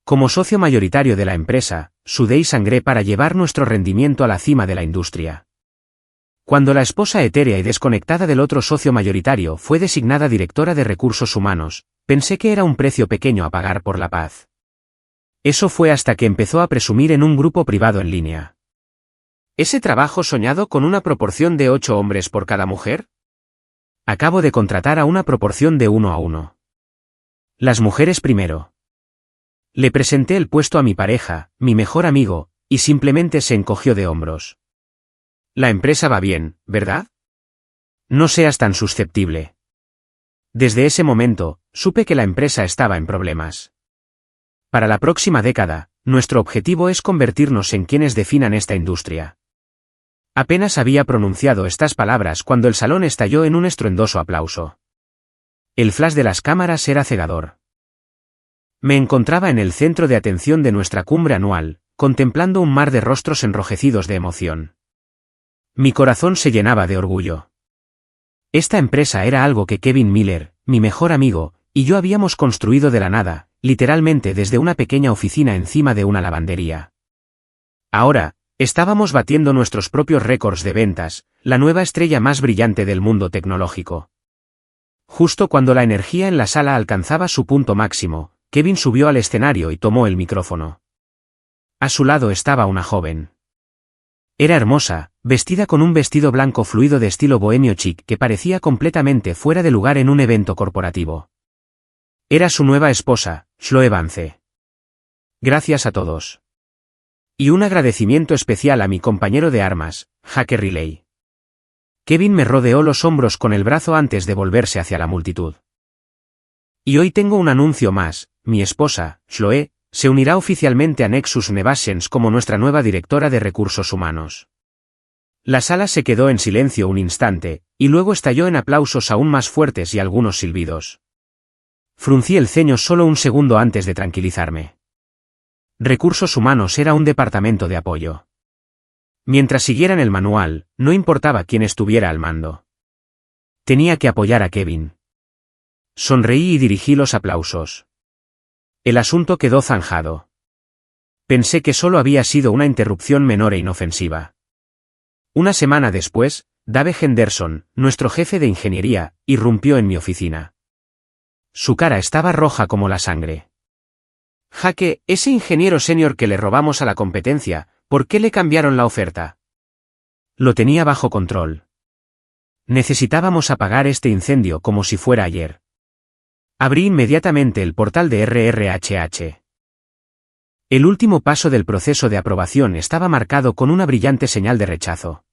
Como socio mayoritario de la empresa, sudé y sangré para llevar nuestro rendimiento a la cima de la industria. Cuando la esposa etérea y desconectada del otro socio mayoritario fue designada directora de recursos humanos, pensé que era un precio pequeño a pagar por la paz. Eso fue hasta que empezó a presumir en un grupo privado en línea. ¿Ese trabajo soñado con una proporción de 8 hombres por cada mujer? Acabo de contratar a una proporción de 1 a 1. Las mujeres primero. Le presenté el puesto a mi pareja, mi mejor amigo, y simplemente se encogió de hombros. La empresa va bien, ¿verdad? No seas tan susceptible. Desde ese momento, supe que la empresa estaba en problemas. Para la próxima década, nuestro objetivo es convertirnos en quienes definan esta industria. Apenas había pronunciado estas palabras cuando el salón estalló en un estruendoso aplauso. El flash de las cámaras era cegador. Me encontraba en el centro de atención de nuestra cumbre anual, contemplando un mar de rostros enrojecidos de emoción. Mi corazón se llenaba de orgullo. Esta empresa era algo que Kevin Miller, mi mejor amigo, y yo habíamos construido de la nada, literalmente desde una pequeña oficina encima de una lavandería. Ahora, estábamos batiendo nuestros propios récords de ventas, la nueva estrella más brillante del mundo tecnológico. Justo cuando la energía en la sala alcanzaba su punto máximo, Kevin subió al escenario y tomó el micrófono. A su lado estaba una joven. Era hermosa, vestida con un vestido blanco fluido de estilo bohemio chic que parecía completamente fuera de lugar en un evento corporativo. Era su nueva esposa, Chloe Vance. Gracias a todos. Y un agradecimiento especial a mi compañero de armas, Jake Riley. Kevin me rodeó los hombros con el brazo antes de volverse hacia la multitud. Y hoy tengo un anuncio más, mi esposa, Chloe, se unirá oficialmente a Nexus Innovations como nuestra nueva directora de recursos humanos. La sala se quedó en silencio un instante, y luego estalló en aplausos aún más fuertes y algunos silbidos. Fruncí el ceño solo un segundo antes de tranquilizarme. Recursos humanos era un departamento de apoyo. Mientras siguieran el manual, no importaba quién estuviera al mando. Tenía que apoyar a Kevin. Sonreí y dirigí los aplausos. El asunto quedó zanjado. Pensé que solo había sido una interrupción menor e inofensiva. Una semana después, Dave Henderson, nuestro jefe de ingeniería, irrumpió en mi oficina. Su cara estaba roja como la sangre. Jake, ese ingeniero senior que le robamos a la competencia, ¿por qué le cambiaron la oferta? Lo tenía bajo control. Necesitábamos apagar este incendio como si fuera ayer. Abrí inmediatamente el portal de RRHH. El último paso del proceso de aprobación estaba marcado con una brillante señal de rechazo.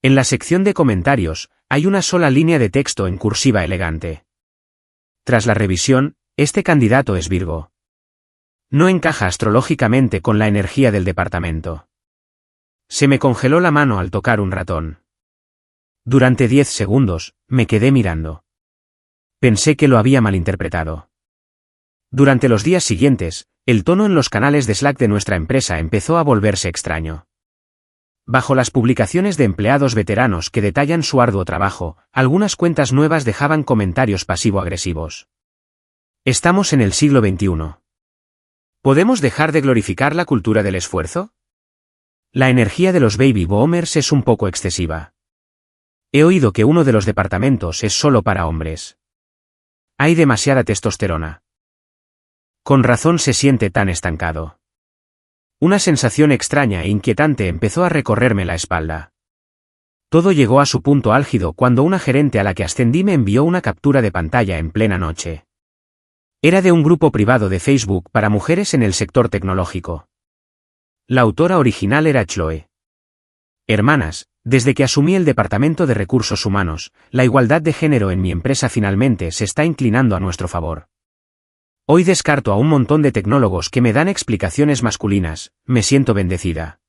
En la sección de comentarios, hay una sola línea de texto en cursiva elegante. Tras la revisión, este candidato es Virgo. No encaja astrológicamente con la energía del departamento. Se me congeló la mano al tocar un ratón. Durante 10 segundos, me quedé mirando. Pensé que lo había malinterpretado. Durante los días siguientes, el tono en los canales de Slack de nuestra empresa empezó a volverse extraño. Bajo las publicaciones de empleados veteranos que detallan su arduo trabajo, algunas cuentas nuevas dejaban comentarios pasivo-agresivos. Estamos en el siglo XXI. ¿Podemos dejar de glorificar la cultura del esfuerzo? La energía de los baby boomers es un poco excesiva. He oído que uno de los departamentos es solo para hombres. Hay demasiada testosterona. Con razón se siente tan estancado. Una sensación extraña e inquietante empezó a recorrerme la espalda. Todo llegó a su punto álgido cuando una gerente a la que ascendí me envió una captura de pantalla en plena noche. Era de un grupo privado de Facebook para mujeres en el sector tecnológico. La autora original era Chloe. Hermanas, desde que asumí el departamento de recursos humanos, la igualdad de género en mi empresa finalmente se está inclinando a nuestro favor. Hoy descarto a un montón de tecnólogos que me dan explicaciones masculinas, me siento bendecida.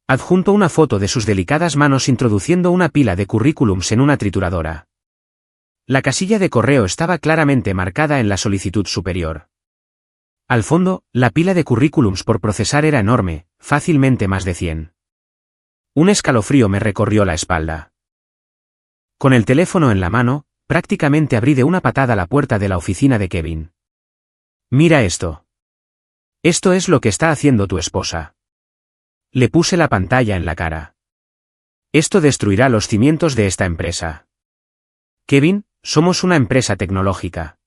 Adjunto una foto de sus delicadas manos introduciendo una pila de currículums en una trituradora. La casilla de correo estaba claramente marcada en la solicitud superior. Al fondo, la pila de currículums por procesar era enorme, fácilmente más de 100. Un escalofrío me recorrió la espalda. Con el teléfono en la mano, prácticamente abrí de una patada la puerta de la oficina de Kevin. Mira esto. Esto es lo que está haciendo tu esposa. Le puse la pantalla en la cara. Esto destruirá los cimientos de esta empresa. Kevin, somos una empresa tecnológica.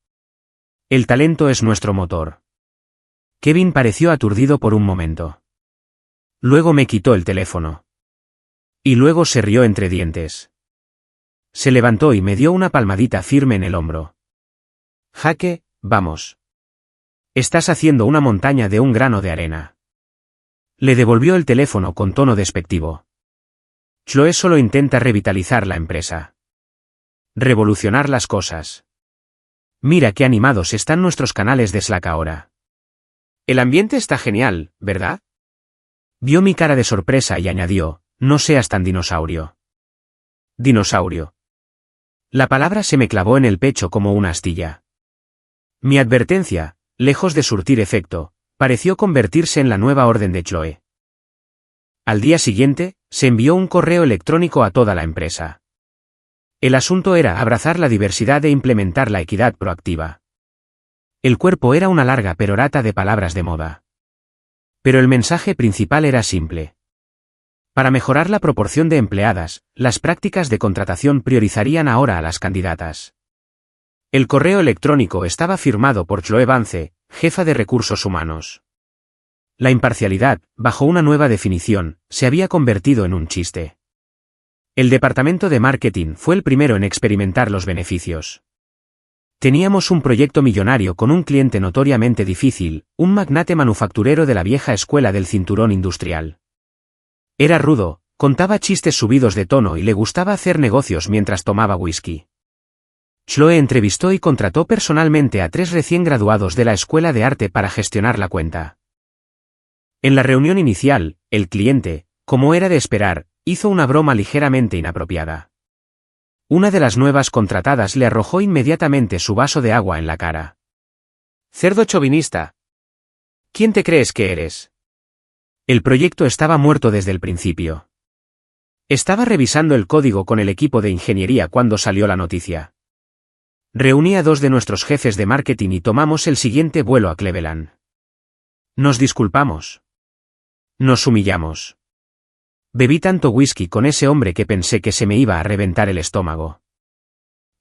El talento es nuestro motor. Kevin pareció aturdido por un momento. Luego me quitó el teléfono. Y luego se rió entre dientes. Se levantó y me dio una palmadita firme en el hombro. Jake, vamos. Estás haciendo una montaña de un grano de arena. Le devolvió el teléfono con tono despectivo. Chloe solo intenta revitalizar la empresa. Revolucionar las cosas. Mira qué animados están nuestros canales de Slack ahora. El ambiente está genial, ¿verdad? Vio mi cara de sorpresa y añadió, no seas tan dinosaurio. Dinosaurio. La palabra se me clavó en el pecho como una astilla. Mi advertencia, lejos de surtir efecto, pareció convertirse en la nueva orden de Chloe. Al día siguiente, se envió un correo electrónico a toda la empresa. El asunto era abrazar la diversidad e implementar la equidad proactiva. El cuerpo era una larga perorata de palabras de moda. Pero el mensaje principal era simple. Para mejorar la proporción de empleadas, las prácticas de contratación priorizarían ahora a las candidatas. El correo electrónico estaba firmado por Chloe Vance, jefa de recursos humanos. La imparcialidad, bajo una nueva definición, se había convertido en un chiste. El departamento de marketing fue el primero en experimentar los beneficios. Teníamos un proyecto millonario con un cliente notoriamente difícil, un magnate manufacturero de la vieja escuela del cinturón industrial. Era rudo, contaba chistes subidos de tono y le gustaba hacer negocios mientras tomaba whisky. Chloe entrevistó y contrató personalmente a 3 recién graduados de la escuela de arte para gestionar la cuenta. En la reunión inicial, el cliente, como era de esperar, hizo una broma ligeramente inapropiada. Una de las nuevas contratadas le arrojó inmediatamente su vaso de agua en la cara. «Cerdo chauvinista. ¿Quién te crees que eres?» El proyecto estaba muerto desde el principio. Estaba revisando el código con el equipo de ingeniería cuando salió la noticia. Reuní a 2 de nuestros jefes de marketing y tomamos el siguiente vuelo a Cleveland. Nos disculpamos. Nos humillamos. Bebí tanto whisky con ese hombre que pensé que se me iba a reventar el estómago.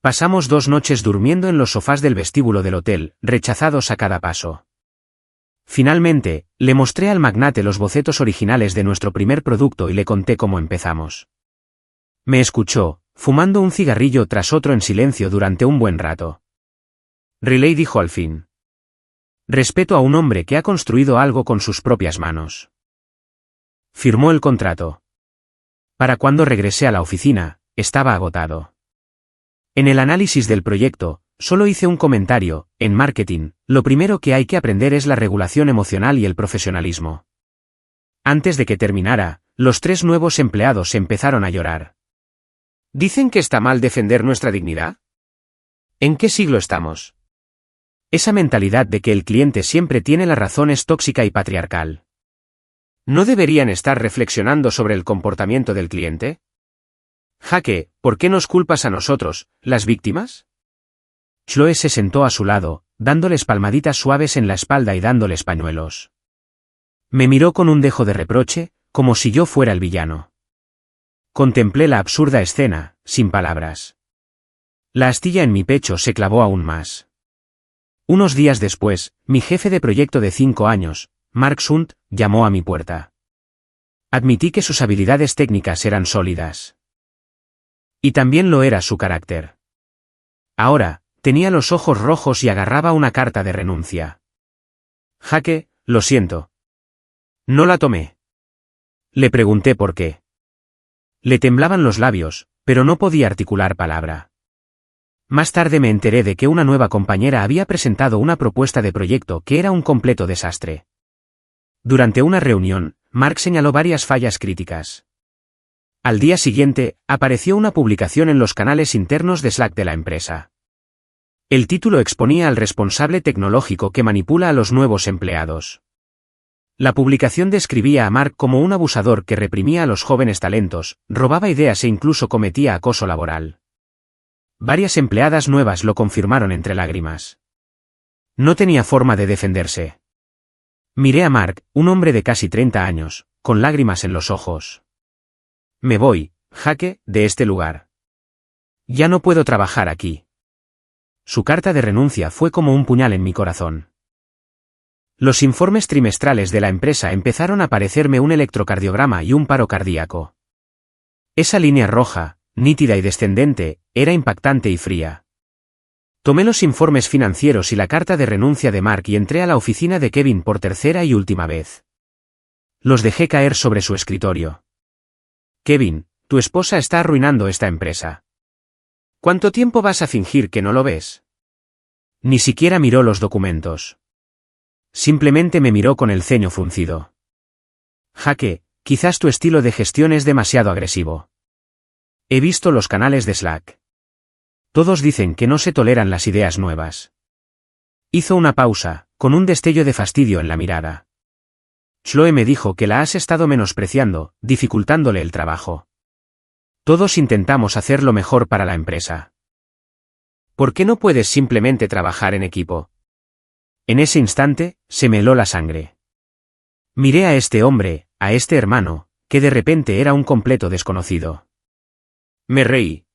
Pasamos 2 noches durmiendo en los sofás del vestíbulo del hotel, rechazados a cada paso. Finalmente, le mostré al magnate los bocetos originales de nuestro primer producto y le conté cómo empezamos. Me escuchó, fumando un cigarrillo tras otro en silencio durante un buen rato. Riley dijo al fin. Respeto a un hombre que ha construido algo con sus propias manos. Firmó el contrato. Para cuando regresé a la oficina, estaba agotado. En el análisis del proyecto, solo hice un comentario: en marketing, lo primero que hay que aprender es la regulación emocional y el profesionalismo. Antes de que terminara, los 3 nuevos empleados empezaron a llorar. ¿Dicen que está mal defender nuestra dignidad? ¿En qué siglo estamos? Esa mentalidad de que el cliente siempre tiene la razón es tóxica y patriarcal. ¿No deberían estar reflexionando sobre el comportamiento del cliente? Jake, ¿por qué nos culpas a nosotros, las víctimas? Chloe se sentó a su lado, dándoles palmaditas suaves en la espalda y dándoles pañuelos. Me miró con un dejo de reproche, como si yo fuera el villano. Contemplé la absurda escena, sin palabras. La astilla en mi pecho se clavó aún más. Unos días después, mi jefe de proyecto de 5 años, Mark Sundt, llamó a mi puerta. Admití que sus habilidades técnicas eran sólidas. Y también lo era su carácter. Ahora, tenía los ojos rojos y agarraba una carta de renuncia. Jake, lo siento. No la tomé. Le pregunté por qué. Le temblaban los labios, pero no podía articular palabra. Más tarde me enteré de que una nueva compañera había presentado una propuesta de proyecto que era un completo desastre. Durante una reunión, Mark señaló varias fallas críticas. Al día siguiente, apareció una publicación en los canales internos de Slack de la empresa. El título exponía al responsable tecnológico que manipula a los nuevos empleados. La publicación describía a Mark como un abusador que reprimía a los jóvenes talentos, robaba ideas e incluso cometía acoso laboral. Varias empleadas nuevas lo confirmaron entre lágrimas. No tenía forma de defenderse. Miré a Mark, un hombre de casi 30 años, con lágrimas en los ojos. Me voy, Jake, de este lugar. Ya no puedo trabajar aquí. Su carta de renuncia fue como un puñal en mi corazón. Los informes trimestrales de la empresa empezaron a parecerme un electrocardiograma y un paro cardíaco. Esa línea roja, nítida y descendente, era impactante y fría. Tomé los informes financieros y la carta de renuncia de Mark y entré a la oficina de Kevin por tercera y última vez. Los dejé caer sobre su escritorio. Kevin, tu esposa está arruinando esta empresa. ¿Cuánto tiempo vas a fingir que no lo ves? Ni siquiera miró los documentos. Simplemente me miró con el ceño fruncido. Jake, quizás tu estilo de gestión es demasiado agresivo. He visto los canales de Slack. Todos dicen que no se toleran las ideas nuevas. Hizo una pausa, con un destello de fastidio en la mirada. Chloe me dijo que la has estado menospreciando, dificultándole el trabajo. Todos intentamos hacer lo mejor para la empresa. ¿Por qué no puedes simplemente trabajar en equipo? En ese instante, se me heló la sangre. Miré a este hombre, a este hermano, que de repente era un completo desconocido. Me reí.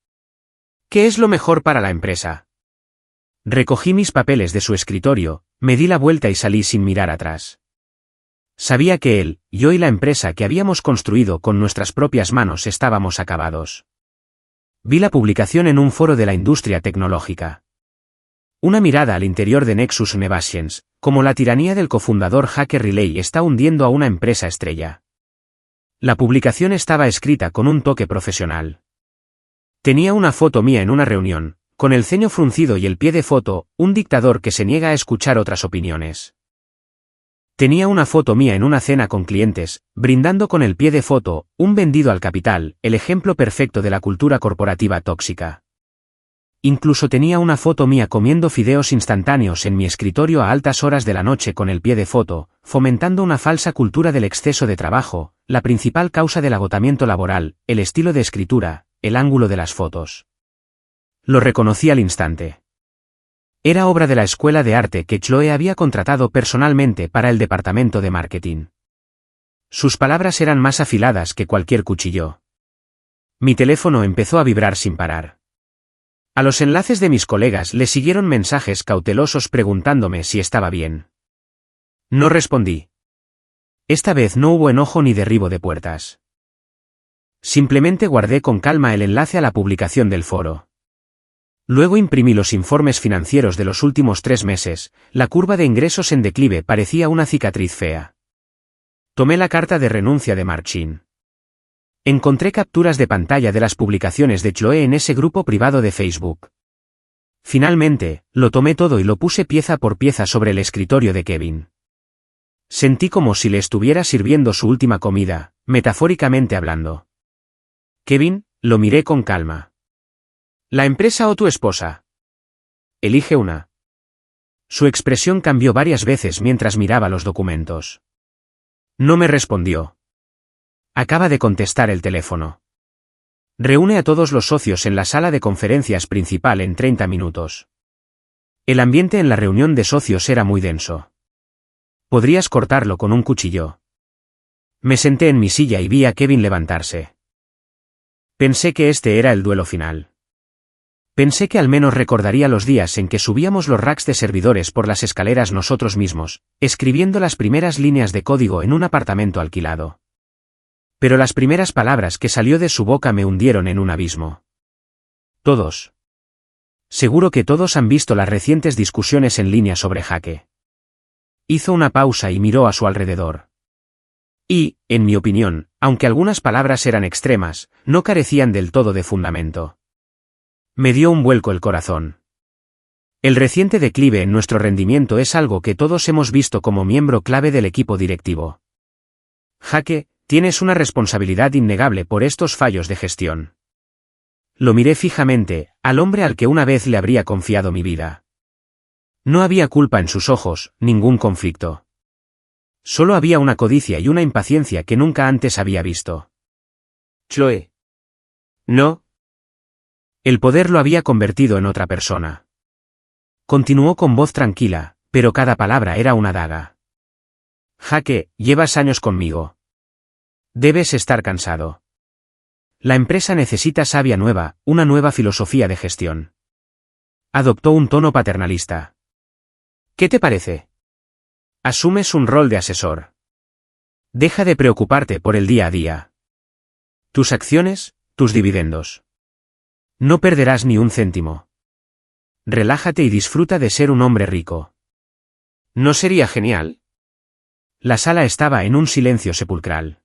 ¿Qué es lo mejor para la empresa? Recogí mis papeles de su escritorio, me di la vuelta y salí sin mirar atrás. Sabía que él, yo y la empresa que habíamos construido con nuestras propias manos estábamos acabados. Vi la publicación en un foro de la industria tecnológica. Una mirada al interior de Nexus Innovations, como la tiranía del cofundador Hacker Relay está hundiendo a una empresa estrella. La publicación estaba escrita con un toque profesional. Tenía una foto mía en una reunión, con el ceño fruncido y el pie de foto, un dictador que se niega a escuchar otras opiniones. Tenía una foto mía en una cena con clientes, brindando con el pie de foto, un vendido al capital, el ejemplo perfecto de la cultura corporativa tóxica. Incluso tenía una foto mía comiendo fideos instantáneos en mi escritorio a altas horas de la noche con el pie de foto, fomentando una falsa cultura del exceso de trabajo, la principal causa del agotamiento laboral, el estilo de escritura, el ángulo de las fotos. Lo reconocí al instante. Era obra de la escuela de arte que Chloe había contratado personalmente para el departamento de marketing. Sus palabras eran más afiladas que cualquier cuchillo. Mi teléfono empezó a vibrar sin parar. A los enlaces de mis colegas le siguieron mensajes cautelosos preguntándome si estaba bien. No respondí. Esta vez no hubo enojo ni derribo de puertas. Simplemente guardé con calma el enlace a la publicación del foro. Luego imprimí los informes financieros de los últimos 3 meses, la curva de ingresos en declive parecía una cicatriz fea. Tomé la carta de renuncia de Marcin. Encontré capturas de pantalla de las publicaciones de Chloe en ese grupo privado de Facebook. Finalmente, lo tomé todo y lo puse pieza por pieza sobre el escritorio de Kevin. Sentí como si le estuviera sirviendo su última comida, metafóricamente hablando. Kevin, lo miré con calma. ¿La empresa o tu esposa? Elige una. Su expresión cambió varias veces mientras miraba los documentos. No me respondió. Acaba de contestar el teléfono. Reúne a todos los socios en la sala de conferencias principal en 30 minutos. El ambiente en la reunión de socios era muy denso. Podrías cortarlo con un cuchillo. Me senté en mi silla y vi a Kevin levantarse. Pensé que este era el duelo final. Pensé que al menos recordaría los días en que subíamos los racks de servidores por las escaleras nosotros mismos, escribiendo las primeras líneas de código en un apartamento alquilado. Pero las primeras palabras que salió de su boca me hundieron en un abismo. Todos. Seguro que todos han visto las recientes discusiones en línea sobre Jake. Hizo una pausa y miró a su alrededor. Y, en mi opinión, aunque algunas palabras eran extremas, no carecían del todo de fundamento. Me dio un vuelco el corazón. El reciente declive en nuestro rendimiento es algo que todos hemos visto como miembro clave del equipo directivo. Jake, tienes una responsabilidad innegable por estos fallos de gestión. Lo miré fijamente, al hombre al que una vez le habría confiado mi vida. No había culpa en sus ojos, ningún conflicto. Solo había una codicia y una impaciencia que nunca antes había visto. Chloe. No. El poder lo había convertido en otra persona. Continuó con voz tranquila, pero cada palabra era una daga. Jaque, llevas años conmigo. Debes estar cansado. La empresa necesita savia nueva, una nueva filosofía de gestión. Adoptó un tono paternalista. ¿Qué te parece? Asumes un rol de asesor. Deja de preocuparte por el día a día. Tus acciones, tus dividendos. No perderás ni un céntimo. Relájate y disfruta de ser un hombre rico. ¿No sería genial? La sala estaba en un silencio sepulcral.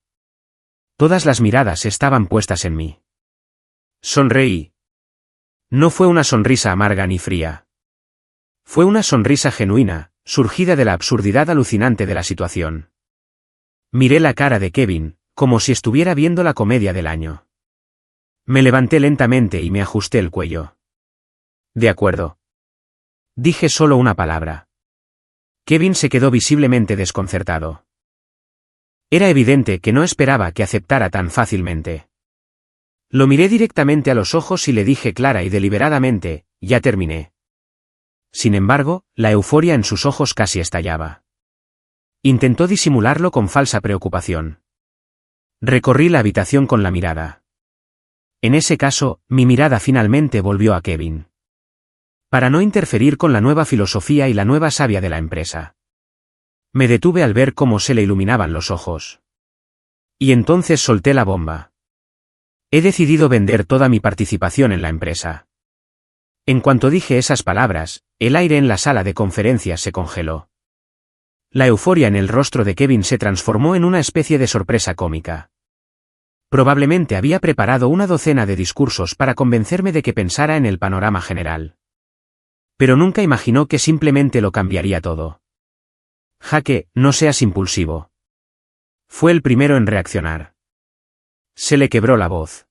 Todas las miradas estaban puestas en mí. Sonreí. No fue una sonrisa amarga ni fría. Fue una sonrisa genuina, surgida de la absurdidad alucinante de la situación. Miré la cara de Kevin, como si estuviera viendo la comedia del año. Me levanté lentamente y me ajusté el cuello. De acuerdo. Dije solo una palabra. Kevin se quedó visiblemente desconcertado. Era evidente que no esperaba que aceptara tan fácilmente. Lo miré directamente a los ojos y le dije clara y deliberadamente, ya terminé. Sin embargo, la euforia en sus ojos casi estallaba. Intentó disimularlo con falsa preocupación. Recorrí la habitación con la mirada. En ese caso, mi mirada finalmente volvió a Kevin. Para no interferir con la nueva filosofía y la nueva savia de la empresa. Me detuve al ver cómo se le iluminaban los ojos. Y entonces solté la bomba. He decidido vender toda mi participación en la empresa. En cuanto dije esas palabras, el aire en la sala de conferencias se congeló. La euforia en el rostro de Kevin se transformó en una especie de sorpresa cómica. Probablemente había preparado una docena de discursos para convencerme de que pensara en el panorama general. Pero nunca imaginó que simplemente lo cambiaría todo. Jaque, no seas impulsivo. Fue el primero en reaccionar. Se le quebró la voz.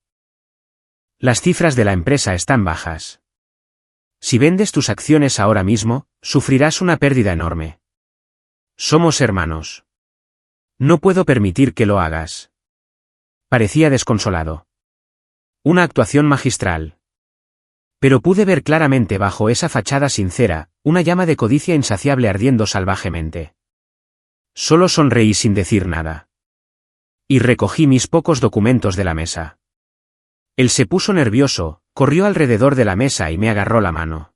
Las cifras de la empresa están bajas. Si vendes tus acciones ahora mismo, sufrirás una pérdida enorme. Somos hermanos. No puedo permitir que lo hagas. Parecía desconsolado. Una actuación magistral. Pero pude ver claramente bajo esa fachada sincera, una llama de codicia insaciable ardiendo salvajemente. Solo sonreí sin decir nada. Y recogí mis pocos documentos de la mesa. Él se puso nervioso, corrió alrededor de la mesa y me agarró la mano.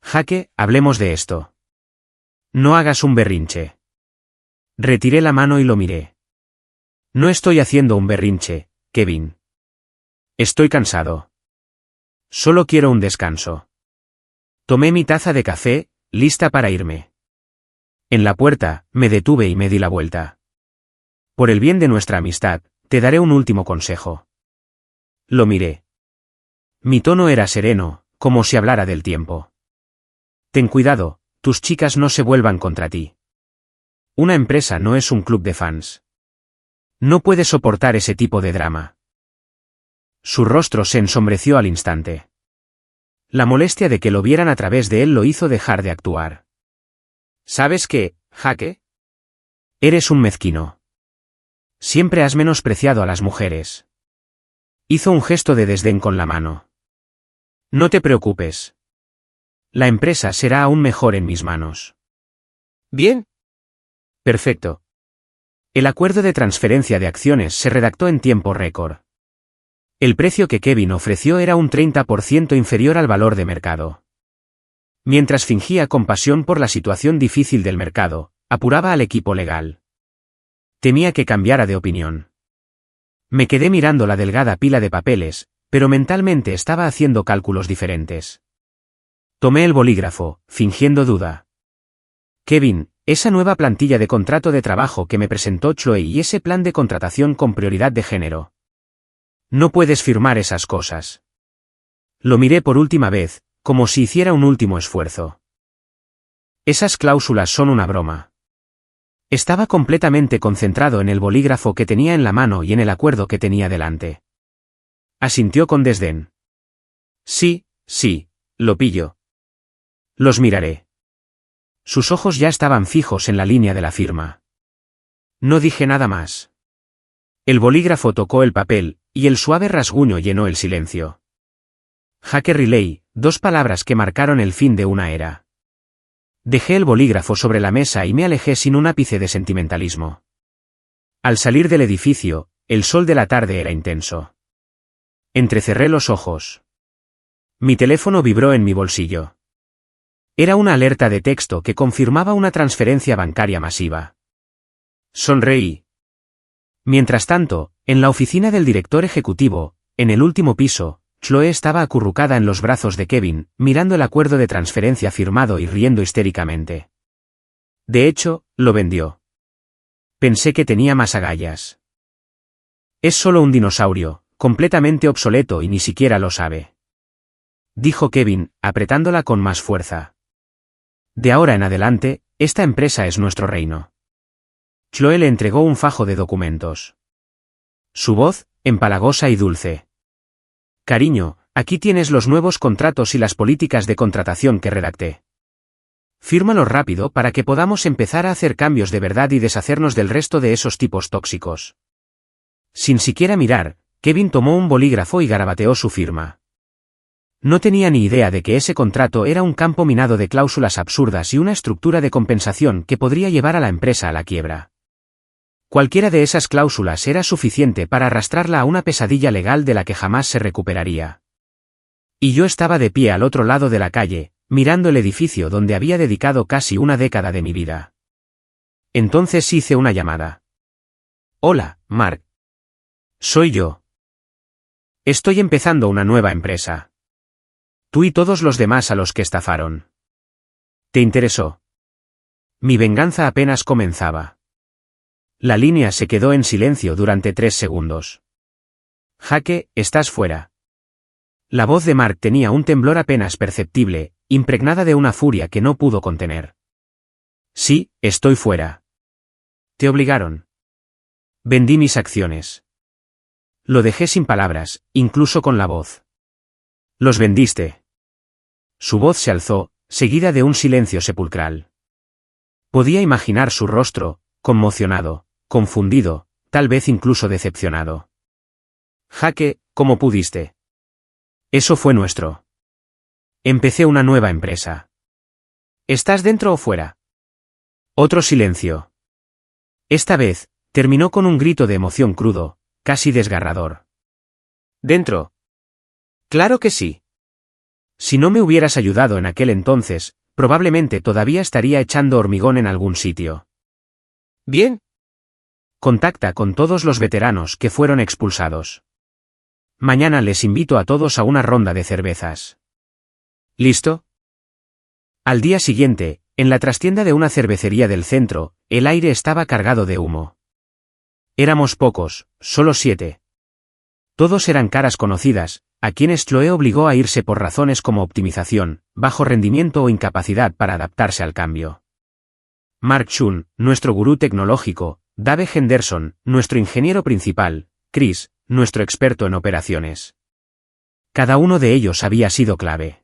Jaque, hablemos de esto. No hagas un berrinche. Retiré la mano y lo miré. No estoy haciendo un berrinche, Kevin. Estoy cansado. Solo quiero un descanso. Tomé mi taza de café, lista para irme. En la puerta, me detuve y me di la vuelta. Por el bien de nuestra amistad, te daré un último consejo. Lo miré. Mi tono era sereno, como si hablara del tiempo. Ten cuidado, tus chicas no se vuelvan contra ti. Una empresa no es un club de fans. No puedes soportar ese tipo de drama. Su rostro se ensombreció al instante. La molestia de que lo vieran a través de él lo hizo dejar de actuar. ¿Sabes qué, Jaque? Eres un mezquino. Siempre has menospreciado a las mujeres. Hizo un gesto de desdén con la mano. No te preocupes. La empresa será aún mejor en mis manos. Bien. Perfecto. El acuerdo de transferencia de acciones se redactó en tiempo récord. El precio que Kevin ofreció era un 30% inferior al valor de mercado. Mientras fingía compasión por la situación difícil del mercado, apuraba al equipo legal. Temía que cambiara de opinión. Me quedé mirando la delgada pila de papeles, pero mentalmente estaba haciendo cálculos diferentes. Tomé el bolígrafo, fingiendo duda. Kevin, esa nueva plantilla de contrato de trabajo que me presentó Chloe y ese plan de contratación con prioridad de género. No puedes firmar esas cosas. Lo miré por última vez, como si hiciera un último esfuerzo. Esas cláusulas son una broma. Estaba completamente concentrado en el bolígrafo que tenía en la mano y en el acuerdo que tenía delante. Asintió con desdén. Sí, lo pillo. Los miraré. Sus ojos ya estaban fijos en la línea de la firma. No dije nada más. El bolígrafo tocó el papel, y el suave rasguño llenó el silencio. Jaque Riley, 2 palabras que marcaron el fin de una era. Dejé el bolígrafo sobre la mesa y me alejé sin un ápice de sentimentalismo. Al salir del edificio, el sol de la tarde era intenso. Entrecerré los ojos. Mi teléfono vibró en mi bolsillo. Era una alerta de texto que confirmaba una transferencia bancaria masiva. Sonreí. Mientras tanto, en la oficina del director ejecutivo, en el último piso, Chloe estaba acurrucada en los brazos de Kevin, mirando el acuerdo de transferencia firmado y riendo histéricamente. De hecho, lo vendió. Pensé que tenía más agallas. Es solo un dinosaurio, completamente obsoleto y ni siquiera lo sabe. Dijo Kevin, apretándola con más fuerza. De ahora en adelante, esta empresa es nuestro reino. Chloe le entregó un fajo de documentos. Su voz, empalagosa y dulce. Cariño, aquí tienes los nuevos contratos y las políticas de contratación que redacté. Fírmalos rápido para que podamos empezar a hacer cambios de verdad y deshacernos del resto de esos tipos tóxicos. Sin siquiera mirar, Kevin tomó un bolígrafo y garabateó su firma. No tenía ni idea de que ese contrato era un campo minado de cláusulas absurdas y una estructura de compensación que podría llevar a la empresa a la quiebra. Cualquiera de esas cláusulas era suficiente para arrastrarla a una pesadilla legal de la que jamás se recuperaría. Y yo estaba de pie al otro lado de la calle, mirando el edificio donde había dedicado casi una década de mi vida. Entonces hice una llamada. Hola, Mark. Soy yo. Estoy empezando una nueva empresa. Tú y todos los demás a los que estafaron. ¿Te interesó? Mi venganza apenas comenzaba. La línea se quedó en silencio durante 3 segundos. Jaque, estás fuera. La voz de Mark tenía un temblor apenas perceptible, impregnada de una furia que no pudo contener. Sí, estoy fuera. ¿Te obligaron? Vendí mis acciones. Lo dejé sin palabras, incluso con la voz. Los vendiste. Su voz se alzó, seguida de un silencio sepulcral. Podía imaginar su rostro, conmocionado, confundido, tal vez incluso decepcionado. Jaque, ¿cómo pudiste? Eso fue nuestro. Empecé una nueva empresa. ¿Estás dentro o fuera? Otro silencio. Esta vez, terminó con un grito de emoción crudo, casi desgarrador. ¿Dentro? Claro que sí. Si no me hubieras ayudado en aquel entonces, probablemente todavía estaría echando hormigón en algún sitio. Bien. Contacta con todos los veteranos que fueron expulsados. Mañana les invito a todos a una ronda de cervezas. ¿Listo? Al día siguiente, en la trastienda de una cervecería del centro, el aire estaba cargado de humo. Éramos pocos, solo 7. Todos eran caras conocidas, a quienes Chloe obligó a irse por razones como optimización, bajo rendimiento o incapacidad para adaptarse al cambio. Mark Chun, nuestro gurú tecnológico, Dave Henderson, nuestro ingeniero principal, Chris, nuestro experto en operaciones. Cada uno de ellos había sido clave.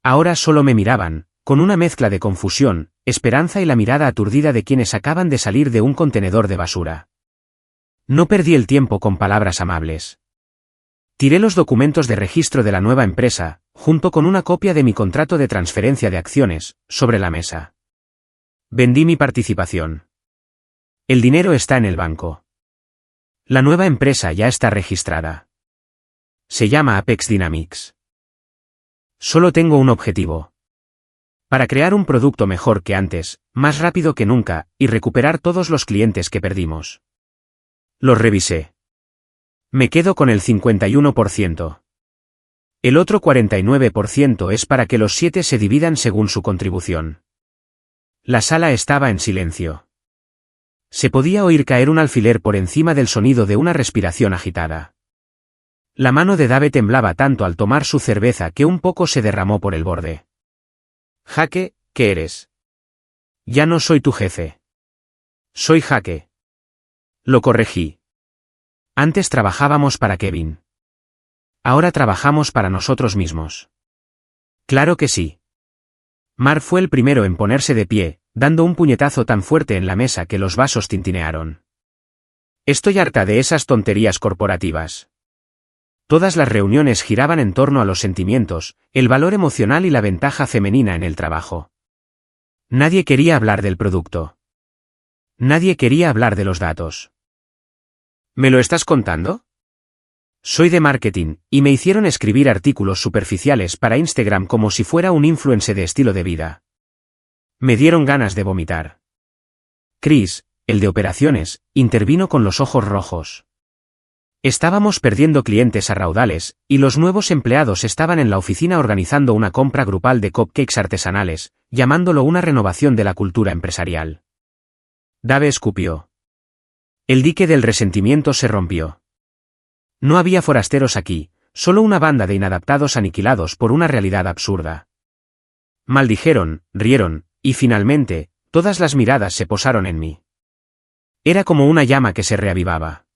Ahora solo me miraban, con una mezcla de confusión, esperanza y la mirada aturdida de quienes acaban de salir de un contenedor de basura. No perdí el tiempo con palabras amables. Tiré los documentos de registro de la nueva empresa, junto con una copia de mi contrato de transferencia de acciones, sobre la mesa. Vendí mi participación. El dinero está en el banco. La nueva empresa ya está registrada. Se llama Apex Dynamics. Solo tengo un objetivo. Para crear un producto mejor que antes, más rápido que nunca, y recuperar todos los clientes que perdimos. Los revisé. Me quedo con el 51%. El otro 49% es para que los 7 se dividan según su contribución. La sala estaba en silencio. Se podía oír caer un alfiler por encima del sonido de una respiración agitada. La mano de Dave temblaba tanto al tomar su cerveza que un poco se derramó por el borde. Jaque, ¿qué eres? Ya no soy tu jefe. Soy Jaque. Lo corregí. Antes trabajábamos para Kevin. Ahora trabajamos para nosotros mismos. Claro que sí. Mark fue el primero en ponerse de pie, dando un puñetazo tan fuerte en la mesa que los vasos tintinearon. Estoy harta de esas tonterías corporativas. Todas las reuniones giraban en torno a los sentimientos, el valor emocional y la ventaja femenina en el trabajo. Nadie quería hablar del producto. Nadie quería hablar de los datos. ¿Me lo estás contando? Soy de marketing, y me hicieron escribir artículos superficiales para Instagram como si fuera un influencer de estilo de vida. Me dieron ganas de vomitar. Chris, el de operaciones, intervino con los ojos rojos. Estábamos perdiendo clientes a raudales, y los nuevos empleados estaban en la oficina organizando una compra grupal de cupcakes artesanales, llamándolo una renovación de la cultura empresarial. Dave escupió. El dique del resentimiento se rompió. No había forasteros aquí, solo una banda de inadaptados aniquilados por una realidad absurda. Maldijeron, rieron, y finalmente, todas las miradas se posaron en mí. Era como una llama que se reavivaba.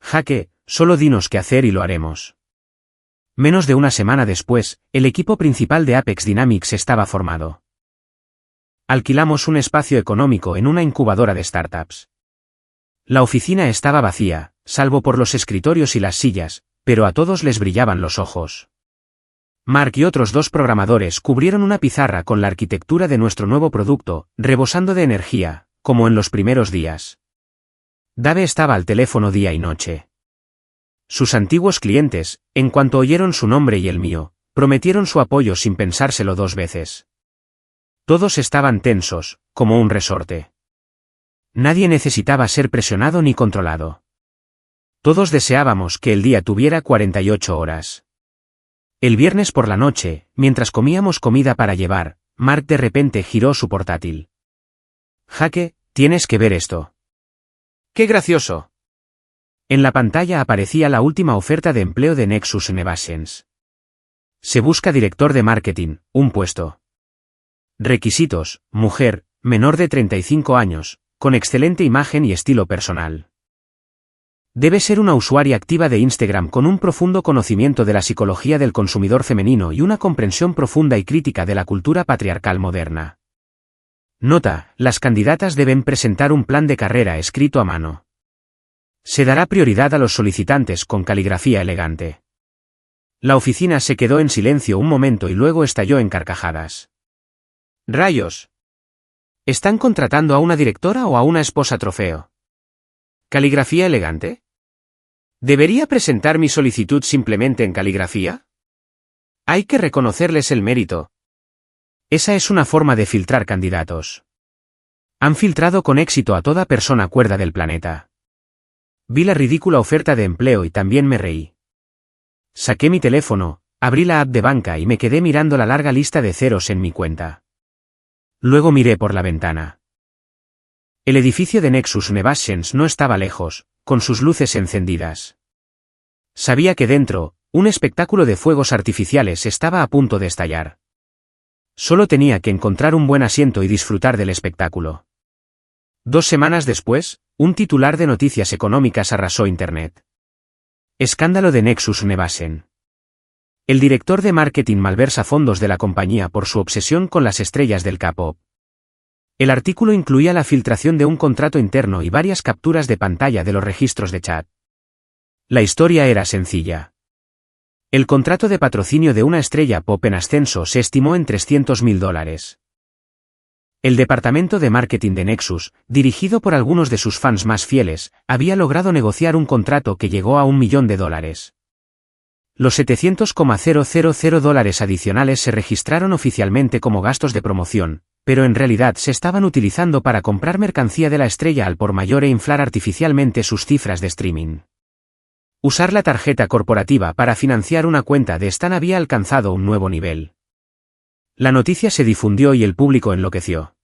Jaque, solo dinos qué hacer y lo haremos. Menos de una semana después, el equipo principal de Apex Dynamics estaba formado. Alquilamos un espacio económico en una incubadora de startups. La oficina estaba vacía, salvo por los escritorios y las sillas, pero a todos les brillaban los ojos. Mark y otros 2 programadores cubrieron una pizarra con la arquitectura de nuestro nuevo producto, rebosando de energía, como en los primeros días. Dave estaba al teléfono día y noche. Sus antiguos clientes, en cuanto oyeron su nombre y el mío, prometieron su apoyo sin pensárselo 2 veces. Todos estaban tensos, como un resorte. Nadie necesitaba ser presionado ni controlado. Todos deseábamos que el día tuviera 48 horas. El viernes por la noche, mientras comíamos comida para llevar, Mark de repente giró su portátil. Jaque, tienes que ver esto. ¡Qué gracioso! En la pantalla aparecía la última oferta de empleo de Nexus Innovations. Se busca director de marketing, un puesto. Requisitos: mujer, menor de 35 años, con excelente imagen y estilo personal. Debe ser una usuaria activa de Instagram con un profundo conocimiento de la psicología del consumidor femenino y una comprensión profunda y crítica de la cultura patriarcal moderna. Nota: las candidatas deben presentar un plan de carrera escrito a mano. Se dará prioridad a los solicitantes con caligrafía elegante. La oficina se quedó en silencio un momento y luego estalló en carcajadas. ¡Rayos! ¿Están contratando a una directora o a una esposa trofeo? ¿Caligrafía elegante? ¿Debería presentar mi solicitud simplemente en caligrafía? Hay que reconocerles el mérito. Esa es una forma de filtrar candidatos. Han filtrado con éxito a toda persona cuerda del planeta. Vi la ridícula oferta de empleo y también me reí. Saqué mi teléfono, abrí la app de banca y me quedé mirando la larga lista de ceros en mi cuenta. Luego miré por la ventana. El edificio de Nexus Innovations no estaba lejos, con sus luces encendidas. Sabía que dentro, un espectáculo de fuegos artificiales estaba a punto de estallar. Solo tenía que encontrar un buen asiento y disfrutar del espectáculo. 2 semanas después, un titular de noticias económicas arrasó Internet. Escándalo de Nexus Innovations. El director de marketing malversa fondos de la compañía por su obsesión con las estrellas del K-pop. El artículo incluía la filtración de un contrato interno y varias capturas de pantalla de los registros de chat. La historia era sencilla. El contrato de patrocinio de una estrella pop en ascenso se estimó en $300.000. El departamento de marketing de Nexus, dirigido por algunos de sus fans más fieles, había logrado negociar un contrato que llegó a $1 millón. Los $700.000 adicionales se registraron oficialmente como gastos de promoción, pero en realidad se estaban utilizando para comprar mercancía de la estrella al por mayor e inflar artificialmente sus cifras de streaming. Usar la tarjeta corporativa para financiar una cuenta de Stan había alcanzado un nuevo nivel. La noticia se difundió y el público enloqueció.